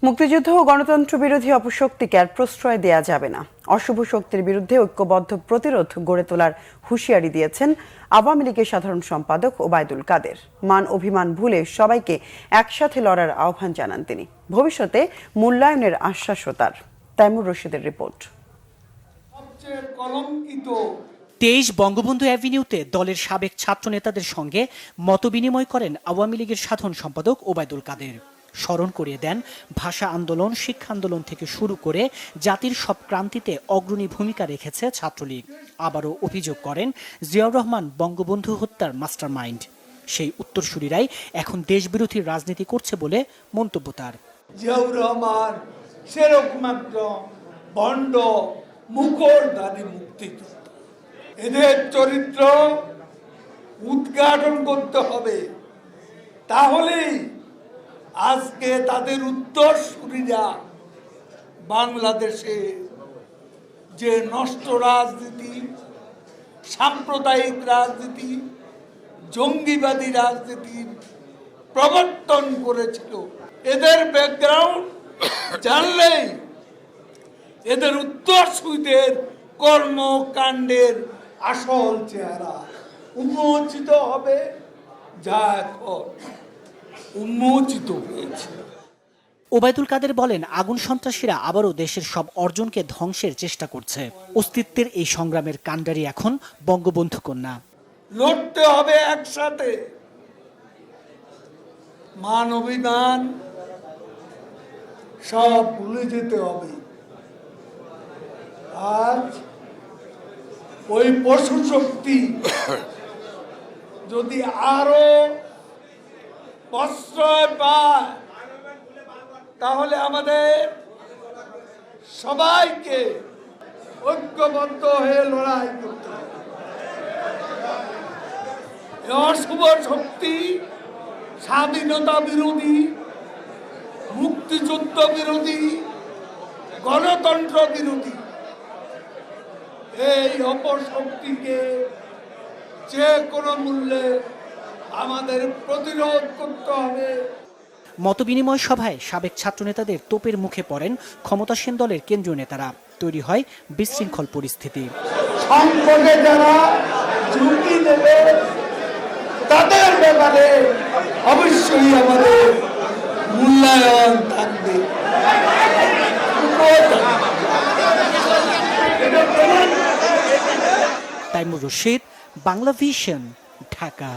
মুক্তিযুদ্ধ ও গণতন্ত্র বিরোধী অপশক্তিকে আর প্রশ্রয় দেয়া যাবে না। অশুভ শক্তির বিরুদ্ধে ঐক্যবদ্ধ প্রতিরোধ গড়ে তোলার হুঁশিয়ারি দিয়েছেন আওয়ামী লীগের সাধারণ সম্পাদক ওবায়দুল কাদের। মান অভিমান ভুলে সবাইকে একসাথে লড়ার আহ্বান জানান তিনি। ভবিষ্যতে মূল্যায়নের আশ্বাসও তার। তাইমুর রশিদের রিপোর্ট। 23 বঙ্গবন্ধু অ্যাভিনিউতে দলের সাবেক ছাত্র নেতাদের সঙ্গে মতবিনিময় করেন আওয়ামী লীগের সাধারণ সম্পাদক ওবায়দুল কাদের। স্মরণ করিয়ে দেন ভাষা আন্দোলন, শিক্ষা আন্দোলন থেকে শুরু করে জাতির সব ক্রান্তিতে অগ্রণী ভূমিকা রেখেছে ছাত্রলীগ। আবারও অভিযোগ করেন জিয়াউর রহমান বঙ্গবন্ধু হত্যার মাস্টারমাইন্ড। সেই উত্তরসূরিরাই এখন দেশবিরোধী রাজনীতি করছে বলে মন্তব্য তার। জিয়াউর রহমান সেরকম একজন ভণ্ড মুখোশধারী মুক্তিযুদ্ধ, এদের চরিত্র উদ্ঘাটন করতে হবে। তাহলেই আজকে তাদের উত্তরসূরিরা বাংলাদেশে যে নষ্ট রাজনীতি, সাম্প্রদায়িক রাজনীতি, জঙ্গিবাদী রাজনীতির প্রবর্তন করেছিল, এদের ব্যাকগ্রাউন্ড জানলেই এদের উত্তরসূরিদের কর্মকাণ্ডের আসল চেহারা উন্মোচিত হবে, যা এখন উন্মোচিত হয়েছে। ওবায়দুল কাদের বলেন, আগুন সন্ত্রাসীরা আবারও দেশের সব অর্জনকে ধ্বংসের চেষ্টা করছে। অস্তিত্বের এই সংগ্রামের কাণ্ডারি এখন বঙ্গবন্ধু কন্যা। লড়তে হবে একসাথে, মান অভিমান সব ভুলে যেতে হবে। আজ ওই পশু শক্তি যদি আরো প্রশ্রয় পায়, তাহলে আমাদের সবাইকে ঐক্যবদ্ধ হয়ে লড়াই করতে হবে। অশুভ শক্তি স্বাধীনতা বিরোধী, মুক্তিযুদ্ধ বিরোধী, গণতন্ত্র বিরোধী এই অপশক্তিকে যে কোনো মূল্যে আমাদের প্রতিরোধ করতে হবে। মতবিনিময় সভায় সাবেক ছাত্র নেতাদের তোপের মুখে পড়েন ক্ষমতাসীন দলের কেন্দ্রীয় নেতারা। তৈরি হয় বিশৃঙ্খল পরিস্থিতি। সংকটে যারা ঝুঁকি নেবে তাদের ব্যাপারে অবশ্যই আমাদের মূল্যায়ন থাকবে। তাইমুর রশিদ, বাংলা ভিশন, ঢাকা।